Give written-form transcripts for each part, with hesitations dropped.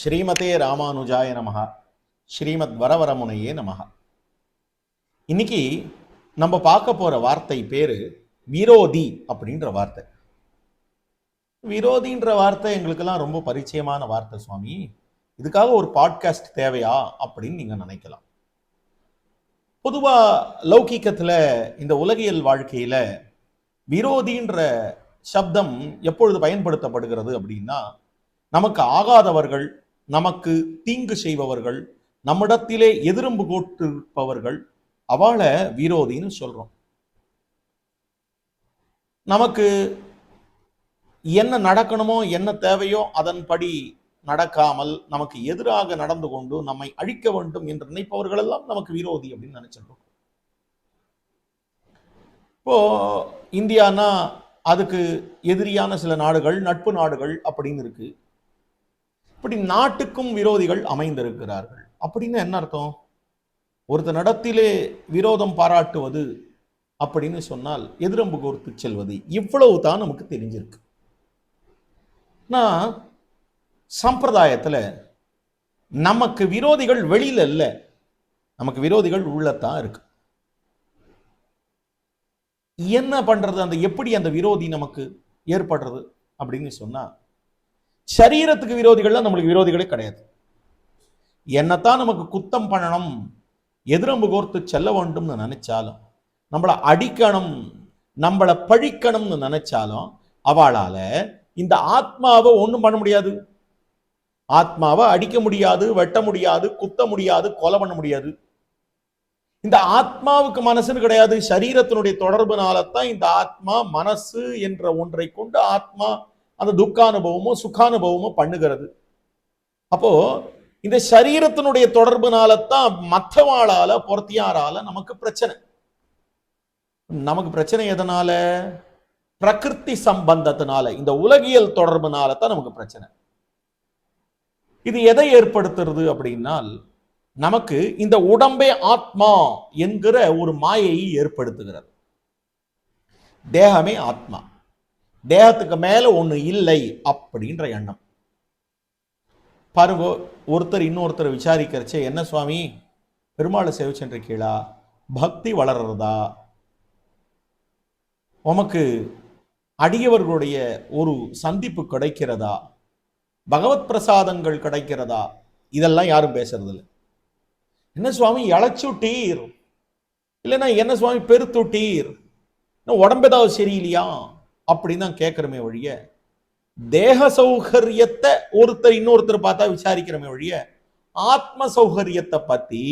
ஸ்ரீமதே ராமானுஜாய நமஹ. ஸ்ரீமத் வரவரமுனையே நமஹ. இன்னைக்கு நம்ம பார்க்க போற வார்த்தை பேரு விரோதி அப்படின்ற வார்த்தை. விரோதின்ற வார்த்தை எங்களுக்கெல்லாம் ரொம்ப பரிச்சயமான வார்த்தை சுவாமி. இதுக்காக ஒரு பாட்காஸ்ட் தேவையா அப்படின்னு நீங்க நினைக்கலாம். பொதுவா லௌகீகத்துல இந்த உலகியல் வாழ்க்கையில விரோதின்ற சப்தம் எப்பொழுது பயன்படுத்தப்படுகிறது அப்படின்னா, நமக்கு ஆகாதவர்கள், நமக்கு தீங்கு செய்பவர்கள், நம்மிடத்திலே எதிரம்பு கோட்டிருப்பவர்கள், அவளை விரோதின்னு சொல்றோம். நமக்கு என்ன நடக்கணுமோ என்ன தேவையோ அதன்படி நடக்காமல் நமக்கு எதிராக நடந்து கொண்டு நம்மை அழிக்க வேண்டும் என்று நினைப்பவர்கள் எல்லாம் நமக்கு விரோதி அப்படின்னு நினைச்சிருக்கோம். இப்போ இந்தியானா அதுக்கு எதிரியான சில நாடுகள், நட்பு நாடுகள் அப்படின்னு இருக்கு. இப்படி நாட்டுக்கும் விரோதிகள் அமைந்திருக்கிறார்கள். அப்படின்னு என்ன அர்த்தம்? ஒருத்த நடத்திலே விரோதம் பாராட்டுவது அப்படின்னு சொன்னால் எதிரம்பு கோர்த்து செல்வது, இவ்வளவு தான் நமக்கு தெரிஞ்சிருக்கு. நான் சம்பிரதாயத்துல நமக்கு விரோதிகள் வெளியில இல்ல, நமக்கு விரோதிகள் உள்ளத்தான் இருக்கு. என்ன பண்றது? அந்த எப்படி அந்த விரோதி நமக்கு ஏற்படுறது அப்படின்னு சொன்னா, சரீரத்துக்கு விரோதிகள்லாம் நம்மளுக்கு விரோதிகளே கிடையாது. என்னத்தான் நமக்கு குத்தம் பண்ணணும், எதிரம்பு கோர்த்து செல்ல வேண்டும்னு நினைச்சாலும், நம்மளை அடிக்கணும், நம்மளை பழிக்கணும்னு நினைச்சாலும் அவளால இந்த ஆத்மாவை ஒன்றும் பண்ண முடியாது. ஆத்மாவை அடிக்க முடியாது, வெட்ட முடியாது, குத்த முடியாது, கொலை பண்ண முடியாது. இந்த ஆத்மாவுக்கு மனசுன்னு கிடையாது. சரீரத்தினுடைய தொடர்புனாலத்தான் இந்த ஆத்மா மனசு என்ற ஒன்றை கொண்டு ஆத்மா அந்த துக்கானுபவமோ சுகானுபவமோ பண்ணுகிறது. அப்போ இந்த சரீரத்தினுடைய தொடர்புனாலத்தான் மற்றவாளால பொறுத்தியாரால நமக்கு பிரச்சனை. நமக்கு பிரச்சனை எதனால? பிரகிருதி சம்பந்தத்தினால, இந்த உலகியல் தொடர்புனால தான் நமக்கு பிரச்சனை. இது எதை ஏற்படுத்துறது அப்படின்னால், நமக்கு இந்த உடம்பே ஆத்மா என்கிற ஒரு மாயையை ஏற்படுத்துகிறது. தேகமே ஆத்மா, தேகத்துக்கு மேல ஒண்ணு இல்லை அப்படின்ற எண்ணம். பாருங்க, ஒருத்தர் இன்னொருத்தர் விசாரிக்கிறச்சே, என்ன சுவாமி பெருமாளை சேவிச்சுருக்கீளா? பக்தி வளர்றதா? உமக்கு அடியவர்களுடைய ஒரு சந்திப்பு கிடைக்கிறதா? பகவத் பிரசாதங்கள் கிடைக்கிறதா? இதெல்லாம் யாரும் பேசுறது இல்லை. என்ன சுவாமி இழைச்சுட்டீர், இல்லைன்னா என்ன சுவாமி பெருத்துட்டீர், உடம்பு ஏதாவது சரியில்லையா அப்படின்னு தான் கேட்கிறமே ஒழிய, தேக சௌகரியத்தை ஒருத்தர் இன்னொருத்தர் பார்த்தா விசாரிக்கிறமே ஒழிய, ஆத்ம சௌகரியத்தை பத்தி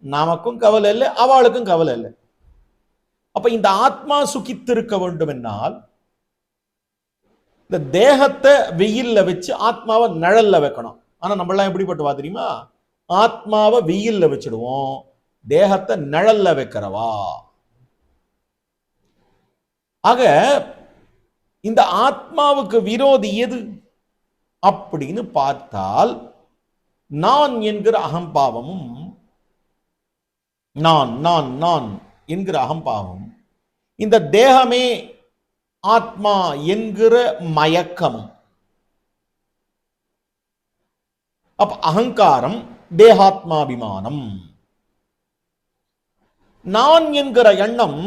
நமக்கும் கவலை இல்லை, அவளுக்கும் கவலை இல்லை. அப்ப இந்த ஆத்மா சுகித்திருக்க வேண்டும் என்னால் இந்த தேகத்தை வெயில்ல வச்சு ஆத்மாவை நிழல்ல வைக்கணும். ஆனா நம்மளாம் எப்படிப்பட்டவா தெரியுமா? ஆத்மாவை வெயில்ல வச்சிடுவோம், தேகத்தை நிழல்ல வைக்கிறவா. ஆக இந்த ஆத்மாவுக்கு விரோதி எது அப்படின்னு பார்த்தால், நான் என்கிற அகம்பாவமும், நான் நான் நான் என்கிற அகம்பாவம், இந்த தேகமே ஆத்மா என்கிற மயக்கம். அப்ப அகங்காரம், தேகாத்மாபிமானம், நான் என்கிற எண்ணம்.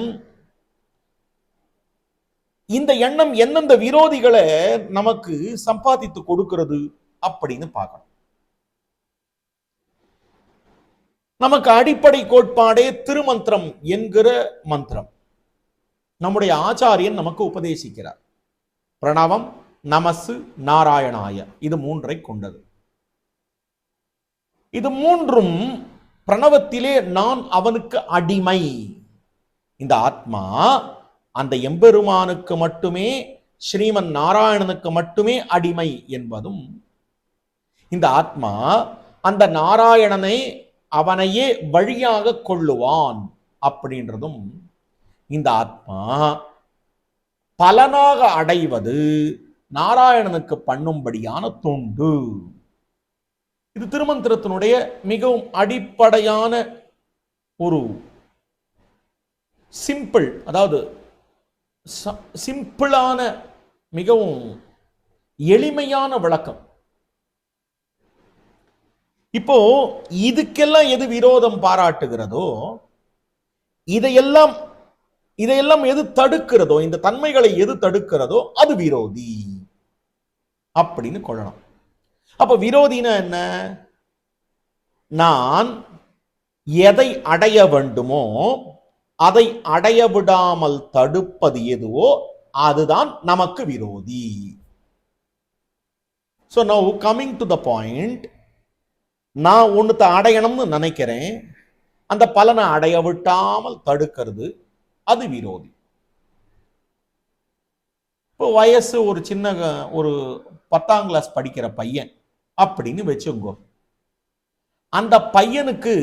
இந்த எண்ணம் எந்தெந்த விரோதிகளை நமக்கு சம்பாதித்து கொடுக்கிறது அப்படின்னு பார்க்கணும். நமக்கு அடிப்படை கோட்பாடே திருமந்திரம் என்கிற மந்திரம். நம்முடைய ஆச்சாரியன் நமக்கு உபதேசிக்கிறார். பிரணவம், நமசு, நாராயணாய, இது மூன்றை கொண்டது. இது மூன்றும் பிரணவத்திலே நான் அவனுக்கு அடிமை. இந்த ஆத்மா அந்த எம்பெருமானுக்கு மட்டுமே, ஸ்ரீமன் நாராயணனுக்கு மட்டுமே அடிமை என்பதும், இந்த ஆத்மா அந்த நாராயணனை அவனையே வழியாக கொள்ளுவான் அப்படின்றதும், இந்த ஆத்மா பலனாக அடைவது நாராயணனுக்கு பண்ணும்படியான தொண்டு. இது திருமந்திரத்தினுடைய மிகவும் அடிப்படையான ஒரு சிம்பிள், அதாவது சிம்பிளான மிகவும் எளிமையான விளக்கம். இப்போ இதுக்கெல்லாம் எது விரோதம் பாராட்டுகிறதோ, இதையெல்லாம் இதையெல்லாம் எது தடுக்கிறதோ, இந்த தன்மைகளை எது தடுக்கிறதோ அது விரோதி அப்படின்னு கொள்ளணும். அப்ப விரோதினா என்ன? நான் எதை அடைய வேண்டுமோ அதை அடைய விடாமல் தடுப்பது எதுவோ அதுதான் நமக்கு விரோதி. So now coming to the point, நான் ஒன்னுத்த அடையணும்னு நினைக்கிறேன், அந்த பலனை அடைய விட்டாமல் தடுக்கிறது அது விரோதி. இப்போ வயசு ஒரு சின்ன ஒரு 10ஆம் கிளாஸ் படிக்கிற பையன் அப்படின்னு வச்சுங்கோ. அந்த பையனுக்கு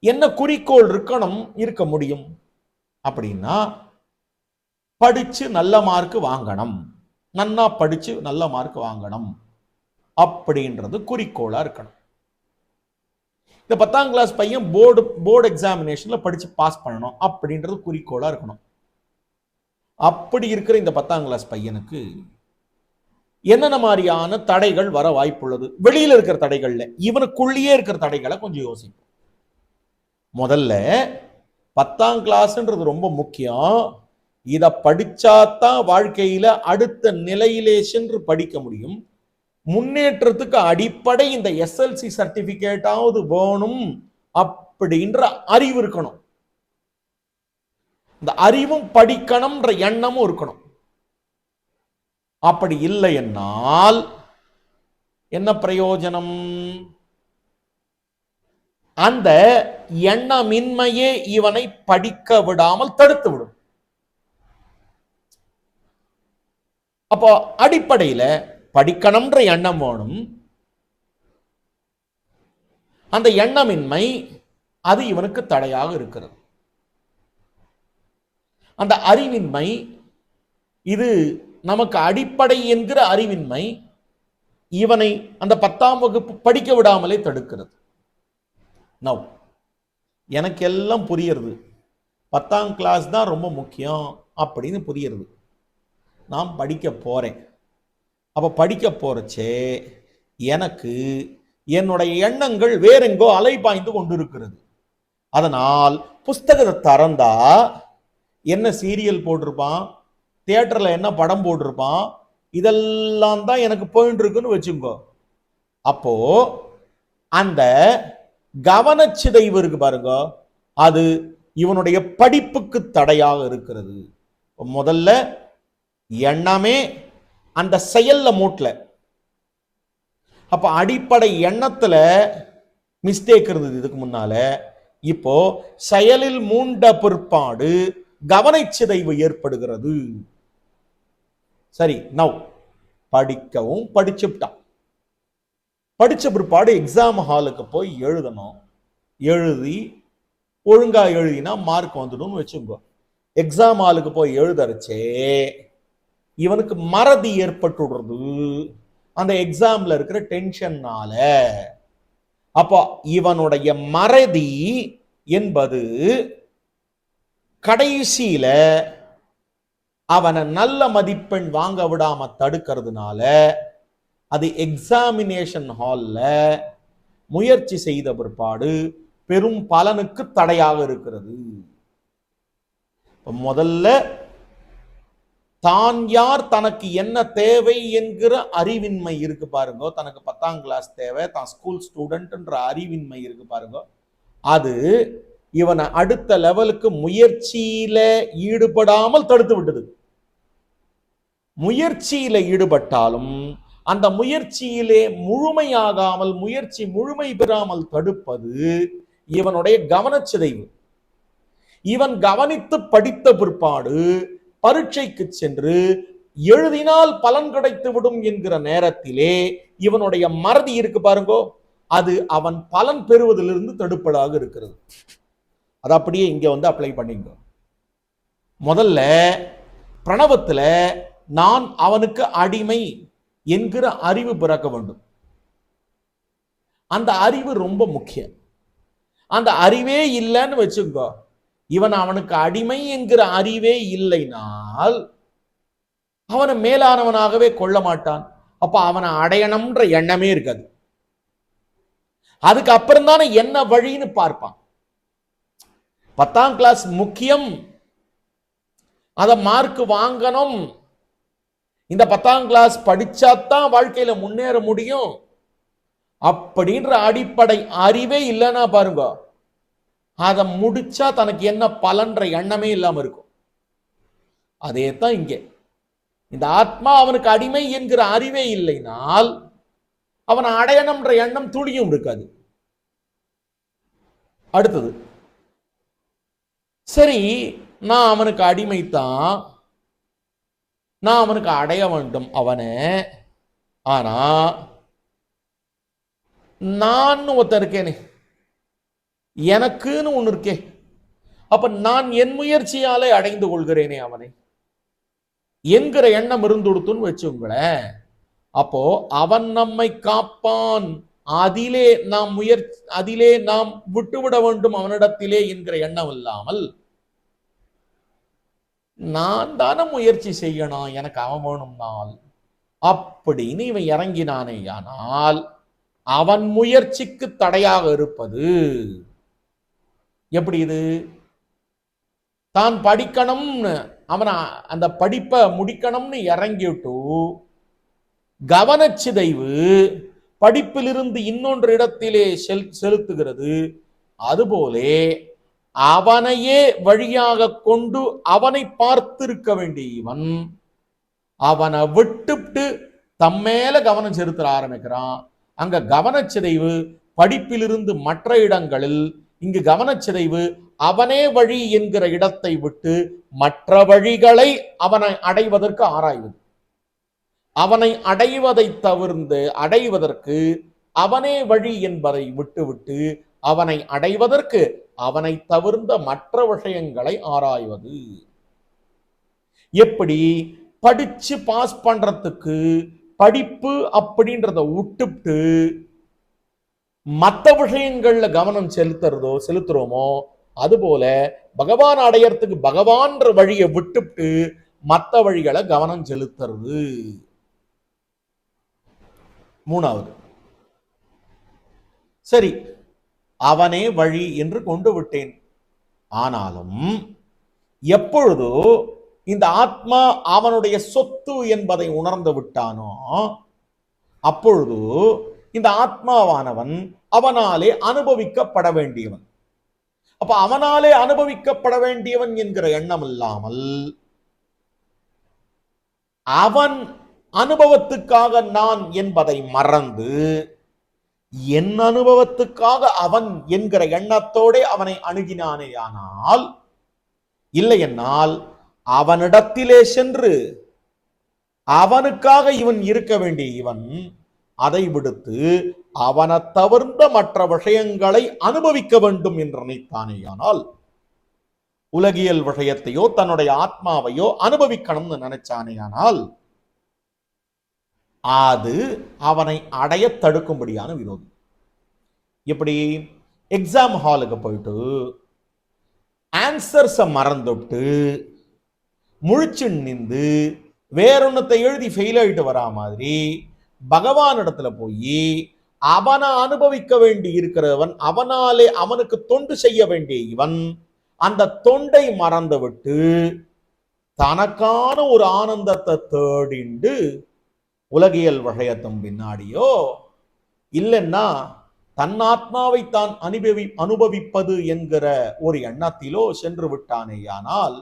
என்ன குறிக்கோள் இருக்க முடியும் அப்படின்னா, படிச்சு நல்ல மார்க் வாங்கணும், நன்னா படிச்சு நல்ல மார்க் வாங்கணும் அப்படின்றது குறிக்கோளா இருக்கணும். இந்த 10ஆம் கிளாஸ் பையன் போர்டு எக்ஸாமினேஷன்ல படிச்சு பாஸ் பண்ணணும் அப்படின்றது குறிக்கோளா இருக்கணும். அப்படி இருக்கிற இந்த 10ஆம் கிளாஸ் பையனுக்கு என்னென்ன மாதிரியான தடைகள் வர வாய்ப்புள்ளது? வெளியில இருக்கிற தடைகள்ல இவனுக்குள்ளேயே இருக்கிற தடைகளை கொஞ்சம் யோசிப்போம். முதல்ல 10ஆம் கிளாஸ்ன்றது ரொம்ப முக்கியம். இத படிச்சாதான் வாழ்க்கையில அடுத்த நிலையிலே சென்று படிக்க முடியும். முன்னேற்றத்துக்கு அடிப்படை இந்த SLC சர்டிபிகேட்டாவது வேணும் அப்படின்ற அறிவு இருக்கணும். இந்த அறிவும் படிக்கணும்ன்ற எண்ணமும் இருக்கணும். அப்படி இல்லை என்னால் என்ன பிரயோஜனம்? அந்த எண்ணமின்மையே இவனை படிக்க விடாமல் தடுத்து விடும். அப்போ அடிப்படையில படிக்கணும்ன்ற எண்ணம் வேணும். அந்த எண்ணமின்மை அது இவனுக்கு தடையாக இருக்கிறது. அந்த அறிவின்மை, இது நமக்கு அடிப்படை என்கிற அறிவின்மை இவனை அந்த 10ஆம் வகுப்பு படிக்க விடாமலே தடுக்கிறது. நவ் எனக்கு எல்லாம் புரியுறது, 10ஆம் கிளாஸ் தான் ரொம்ப முக்கியம் அப்படின்னு புரியுறது. நான் படிக்க போறேன். அப்ப படிக்க போறச்சே எனக்கு என்னுடைய எண்ணங்கள் வேறெங்கோ அலைபாய்ந்து கொண்டிருக்கிறது. அதனால் புஸ்தகத்தை திறந்தா என்ன சீரியல் போட்டிருப்பான், தியேட்டர்ல என்ன படம் போட்டிருப்பான், இதெல்லாம் தான் எனக்கு போயிட்டு இருக்குன்னு வச்சுக்கோ. அப்போ அந்த கவனச்சிதைவு இருக்கு பாருங்க, அது இவனுடைய படிப்புக்கு தடையாக இருக்கிறது. முதல்ல எண்ணமே அந்த செயல்ல மூட்டல. அப்ப அடிப்படை எண்ணத்துல மிஸ்டேக் இருந்தது இதுக்கு முன்னால. இப்போ செயலில் மூண்ட பிற்பாடு கவனச்சிதைவு ஏற்படுகிறது. சரி, நவ் படிக்கவும் படிச்சுட்டான். படிச்ச பிற்பாடு எக்ஸாம் ஹாலுக்கு போய் எழுதணும். எழுதி ஒழுங்கா எழுதினா மார்க் வந்துடும் வச்சுக்கோ. எக்ஸாம் ஹாலுக்கு போய் எழுதறச்சே இவனுக்கு மறதி ஏற்பட்டுடுறது அந்த எக்ஸாம்ல இருக்கிற டென்ஷன்னால. அப்போ இவனுடைய மறதி என்பது கடைசியில அவனை நல்ல மதிப்பெண் வாங்க விடாம தடுக்கிறதுனால அது எக்ஸாமினேஷன் ஹால்ல முயற்சி செய்த பிற்பாடு பெரும் பலனுக்கு தடையாக இருக்கிறது. முதல்ல தான் யார், தனக்கு என்ன தேவை என்கிற அறிவின்மை இருக்கு பாருங்க. தனக்கு 10ஆம் கிளாஸ் தேவை, தான் ஸ்கூல் ஸ்டூடெண்ட்ன்ற அறிவின்மை இருக்கு பாருங்க. அது இவனை அடுத்த லெவலுக்கு முயற்சியில ஈடுபடாமல் தடுத்து விட்டது. முயற்சியில ஈடுபட்டாலும் அந்த முயற்சியிலே முழுமையாகாமல், முயற்சி முழுமை பெறாமல் தடுப்பது இவனுடைய கவனச்சிதைவு. இவன் கவனித்து படித்த பிற்பாடு பரீட்சைக்கு சென்று எழுதினால் பலன் கிடைத்து விடும் என்கிற நேரத்திலே இவனுடைய மறதி இருக்கு பாருங்கோ, அது அவன் பலன் பெறுவதிலிருந்து தடுப்பதாக இருக்கிறது. அது அப்படியே இங்க வந்து அப்ளை பண்ணிங்க. முதல்ல பிரணவத்துல நான் அவனுக்கு அடிமை என்கிற அறிவு பிறக்க வேண்டும். அந்த அறிவு ரொம்ப முக்கியம். அந்த அறிவே இல்லைன்னு வச்சுக்கோ, இவன் அவனுக்கு அடிமை என்கிற அறிவே இல்லைனால் அவனை மேலானவனாகவே கொள்ள மாட்டான். அப்ப அவனை அடையணும்ன்ற எண்ணமே இருக்காது. அதுக்கு அப்புறம் தானே என்ன வழின்னு பார்ப்பான். 10ஆம் கிளாஸ் முக்கியம், அத மார்க் வாங்கணும், இந்த 10ஆம் கிளாஸ் படிச்சாதான் வாழ்க்கையில முன்னேற முடியும் அப்படின்ற அடிப்படை அறிவே இல்லைன்னா பாருங்க, அதை முடிச்சா தனக்கு என்ன பலன்ற எண்ணமே இல்லாம இருக்கும். அதே தான் இங்கே, இந்த ஆத்மா அவனுக்கு அடிமை என்கிற அறிவே இல்லைனால் அவனை அடையணும்ன்ற எண்ணம் துளியும் இருக்காது. அடுத்தது, சரி நான் அவனுக்கு அடிமைத்தான், நான் அவனுக்கு அடைய வேண்டும் அவனை, ஆனா நான் ஒருத்தன் இருக்கேனே, எனக்குன்னு ஒண்ணு இருக்கே, அப்ப நான் என் முயற்சியாலே அடைந்து கொள்கிறேனே அவனை என்கிற எண்ணம் இருந்துடுத்துன்னு வச்சுங்களேன். அப்போ அவன் நம்மை காப்பான், அதிலே நாம் அதிலே நாம் விட்டுவிட வேண்டும் அவனிடத்திலே என்கிற எண்ணம் இல்லாமல், நான் தானே முயற்சி செய்யணும் எனக்கு அவன் வேணும்னால் அப்படின்னு இவன் இறங்கினானே, ஆனால் அவன் முயற்சிக்கு தடையாக இருப்பது எப்படி? இது தான் படிக்கணும்னு அவனை அந்த படிப்பை முடிக்கணும்னு இறங்கிட்டு கவனச்சிதைவு படிப்பிலிருந்து இன்னொன்று இடத்திலே செலுத்துகிறது. அதுபோலே அவனையே வழியாக கொண்டு அவனை பார்த்திருக்க வேண்டிய இவன் அவனை விட்டுட்டு தம்மேல கவனம் செலுத்த ஆரம்பிக்கிறான். அங்க கவனச்சிதைவு படிப்பிலிருந்து மற்ற இடங்களில், இங்கு கவனச்சிதைவு அவனே வழி என்கிற இடத்தை விட்டு மற்ற வழிகளை அவனை அடைவதற்கு ஆராய்வது. அவனை அடைவதை தவிர்த்து அடைவதற்கு அவனே வழி என்பதை விட்டுவிட்டு அவனை அடைவதற்கு அவனை தவிர்ந்த மற்ற விஷயங்களை ஆராய்வது. எப்படி? படிச்சு பாஸ் பண்றதுக்கு படிப்பு அப்படின்றத விட்டுட்டு மற்ற விஷயங்கள்ல கவனம் செலுத்துறோமோ, அதுபோல பகவான் அடையறதுக்கு பகவான்ற வழியை விட்டுட்டு மற்ற வழிகளை கவனம் செலுத்துறது. மூணாவது, சரி அவனே வழி என்று கொண்டு விட்டேன், ஆனாலும் எப்பொழுதோ இந்த ஆத்மா அவனுடைய சொத்து என்பதை உணர்ந்து விட்டானோ, அப்பொழுது இந்த ஆத்மாவானவன் அவனாலே அனுபவிக்கப்பட வேண்டியவன். அப்ப அவனாலே அனுபவிக்கப்பட வேண்டியவன் என்கிற எண்ணம் இல்லாமல் அவன் அனுபவத்துக்காக நான் என்பதை மறந்து என் அனுபவத்துக்காக அவன் என்கிற எண்ணத்தோட அவனை அணுகினானேயானால், இல்லை என்னால் அவனிடத்திலே சென்று அவனுக்காக இவன் இருக்க வேண்டிய இவன் அதை விடுத்து அவனை தவிர்ந்த மற்ற விஷயங்களை அனுபவிக்க வேண்டும் என்று நினைத்தானேயானால், உலகியல் விஷயத்தையோ தன்னுடைய ஆத்மாவையோ அனுபவிக்கணும்னு நினைச்சானேயானால், அது அவனை அடைய தடுக்கும்படியான விரோதி. எப்படி? எக்ஸாம் ஹாலுக்கு போயிட்டு ஆன்சர்ஸை மறந்துட்டு முழிச்சு நின்று வேறொன்னத்தை எழுதி ஃபெயில் ஆயிட்டு வரா மாதிரி பகவான் இடத்துல போய் அவனை அனுபவிக்க வேண்டி இருக்கிறவன், அவனாலே அவனுக்கு தொண்டு செய்ய வேண்டிய இவன் அந்த தொண்டை மறந்து விட்டு தனக்கான ஒரு ஆனந்தத்தை தேடிண்டு உலகியல் விஷயத்தும் பின்னாடியோ இல்லைன்னா தன் ஆத்மாவை தான் அனுபவிப்பது என்கிற ஒரு எண்ணத்திலோ சென்று விட்டானேயானால்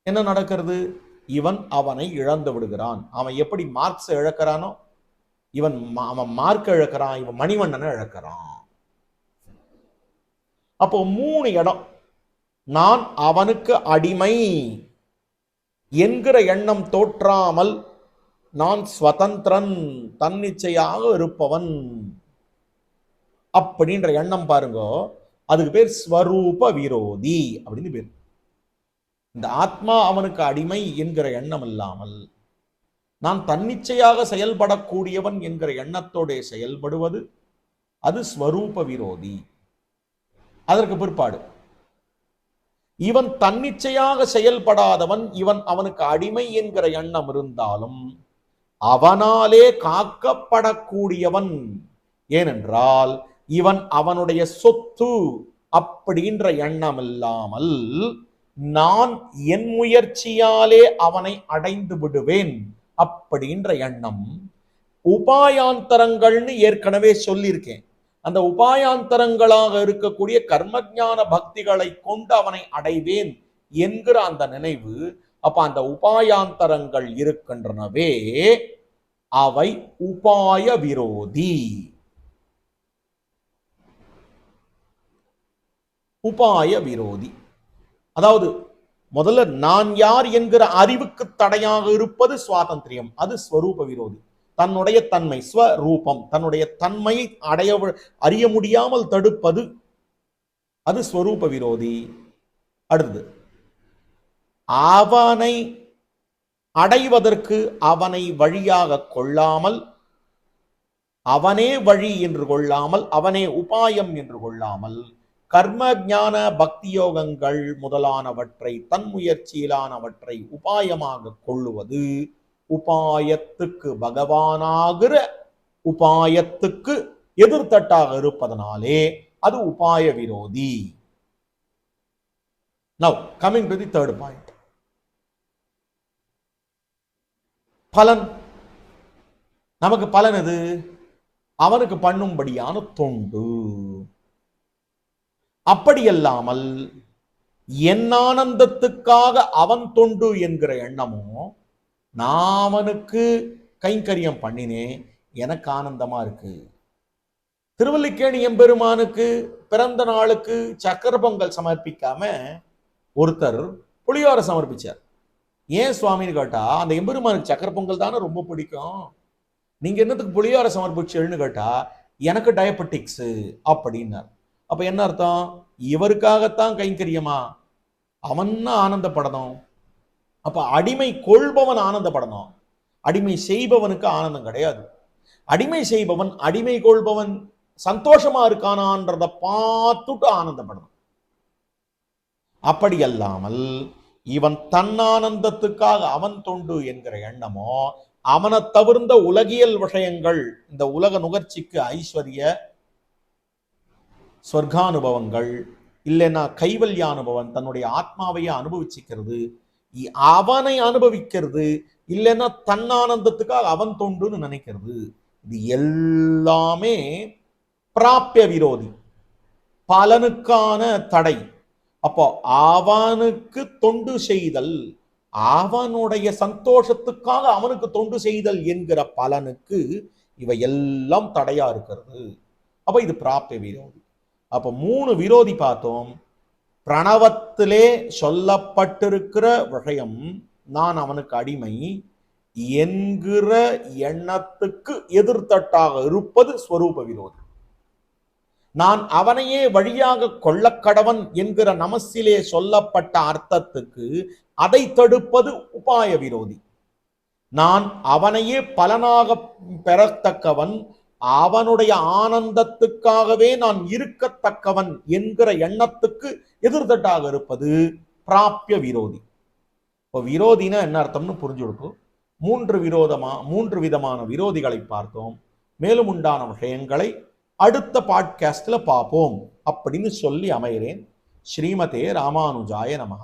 என்ன நடக்கிறது? இவன் அவனை இழந்து விடுகிறான். அவன் எப்படி மார்க்ஸ் இழக்கிறானோ, அவன் மார்க் இழக்கிறான், இவன் மணிவண்ணனை இழக்கிறான். அப்போ 3 இடம், நான் அவனுக்கு அடிமை என்கிற எண்ணம் தோற்றாமல் நான் ஸ்வதந்திரன், தன்னிச்சையாக இருப்பவன் அப்படின்ற எண்ணம் பாருங்க, அதுக்கு பேர் ஸ்வரூப விரோதி அப்படின்னு பேர். இந்த ஆத்மா அவனுக்கு அடிமை என்கிற எண்ணம் இல்லாமல் நான் தன்னிச்சையாக செயல்படக்கூடியவன் என்கிற எண்ணத்தோட செயல்படுவது அது ஸ்வரூப விரோதி. அதற்கு பிற்பாடு இவன் தன்னிச்சையாக செயல்படாதவன், இவன் அவனுக்கு அடிமை என்கிற எண்ணம் இருந்தாலும் அவனாலே காக்கப்படக்கூடியவன். ஏனென்றால் இவன் அவனுடைய சொத்து அப்படின்ற எண்ணம் இல்லாமல் நான் என் முயற்சியாலே அவனை அடைந்து விடுவேன் அப்படின்ற எண்ணம். உபாயாந்தரங்கள்னு ஏற்கனவே சொல்லியிருக்கேன். அந்த உபாயாந்தரங்களாக இருக்கக்கூடிய கர்மஞான பக்திகளை கொண்டு அவனை அடைவேன் என்கிற அந்த நினைவு. அப்ப அந்த உபாயாந்தரங்கள் இருக்கின்றனவே அவை உபாய விரோதி. உபாய விரோதி அதாவது முதல்ல நான் யார் என்கிற அறிவுக்கு தடையாக இருப்பது சுவாதந்திரியம், அது ஸ்வரூப விரோதி. தன்னுடைய தன்மை ஸ்வரூபம், தன்னுடைய தன்மையை அறிய முடியாமல் தடுப்பது அது ஸ்வரூப விரோதி. அடுத்தது அவனை அடைவதற்கு அவனை வழியாக கொள்ளாமல், அவனே வழி என்று கொள்ளாமல், அவனே உபாயம் என்று கொள்ளாமல், கர்ம ஞான பக்தி யோகங்கள் முதலானவற்றை தன் முயற்சியிலானவற்றை உபாயமாக கொள்ளுவது உபாயத்துக்கு பகவானாகிற உபாயத்துக்கு எதிர்த்தட்டாக இருப்பதனாலே அது உபாய விரோதி. Now coming to the third point. பலன். நமக்கு பலன் எது? அவனுக்கு பண்ணும்படியான தொண்டு. அப்படியல்லாமல் என் ஆனந்தத்துக்காக அவன் தொண்டு என்கிற எண்ணமோ, நான் அவனுக்கு கைங்கரியம் பண்ணினேன் எனக்கு ஆனந்தமா இருக்கு. திருவல்லிக்கேணி எம்பெருமானுக்கு பிறந்த நாளுக்கு சக்கர பொங்கல் சமர்ப்பிக்காம ஒருத்தர் புளியோரை சமர்ப்பிச்சார். ஏன் சுவாமின்னு கேட்டா, அந்த எம்பெருமானுக்கு சக்கர பொங்கல் தானே ரொம்ப பிடிக்கும், நீங்க என்னத்துக்கு புளியோரை சமர்ப்பிச்சேன்னு கேட்டா, எனக்கு டயபெட்டிக்ஸ் அப்படின்னார். அப்ப என்ன அர்த்தம்? இவருக்காகத்தான் கைங்கரியமா? அவன் ஆனந்தப்படணும். அப்ப அடிமை கொள்பவன் ஆனந்தப்படணும், அடிமை செய்பவனுக்கு ஆனந்தம் கிடையாது. அடிமை செய்பவன் அடிமை கொள்பவன் சந்தோஷமா இருக்கானான்றத பார்த்துட்டு ஆனந்தப்படணும். அப்படி அல்லாமல் இவன் தன் ஆனந்தத்துக்காக அவன் தொண்டு என்கிற எண்ணமோ, அவனை தவிர்ந்த உலகியல் விஷயங்கள், இந்த உலக நுகர்ச்சிக்கு ஐஸ்வர்ய சொர்க்கானுபவங்கள், இல்லைன்னா கைவல்யானுபவம், தன்னுடைய ஆத்மாவையே அனுபவிச்சுக்கிறது, அவனை அனுபவிக்கிறது, இல்லைன்னா தன் ஆனந்தத்துக்காக அவன் தொண்டுன்னு நினைக்கிறது, இது எல்லாமே பிராப்ய விரோதி, பலனுக்கான தடை. அப்போ அவனுக்கு தொண்டு செய்தல், அவனுடைய சந்தோஷத்துக்காக அவனுக்கு தொண்டு செய்தல் என்கிற பலனுக்கு இவை எல்லாம் தடையா இருக்கிறது. அப்ப இது பிராப்ய விரோதி. அப்ப 3 விரோதி பார்த்தோம். பிரணவத்திலே சொல்லப்பட்டிருக்கிற விஷயம் நான் அவனுக்கு அடிமை என்கிற எண்ணத்துக்கு எதிர்த்தட்டாக இருப்பது ஸ்வரூப விரோதி. நான் அவனையே வழியாக கொள்ளக்கடவன் என்கிற நமசிலே சொல்லப்பட்ட அர்த்தத்துக்கு அதை தடுப்பது உபாய விரோதி. நான் அவனையே பலனாக பெறத்தக்கவன், அவனுடைய ஆனந்தத்துக்காகவே நான் இருக்கத்தக்கவன் என்கிற எண்ணத்துக்கு எதிர்த்தட்டாக இருப்பது பிராப்ய விரோதி. இப்போ விரோதினா என்ன அர்த்தம்னு புரிஞ்சுடுக்கும். 3 விதமான விரோதிகளை பார்த்தோம். மேலும் உண்டான விஷயங்களை அடுத்த பாட்காஸ்ட்ல பார்ப்போம் அப்படின்னு சொல்லி அமைகிறேன். ஸ்ரீமதே ராமானுஜாய நமஹ.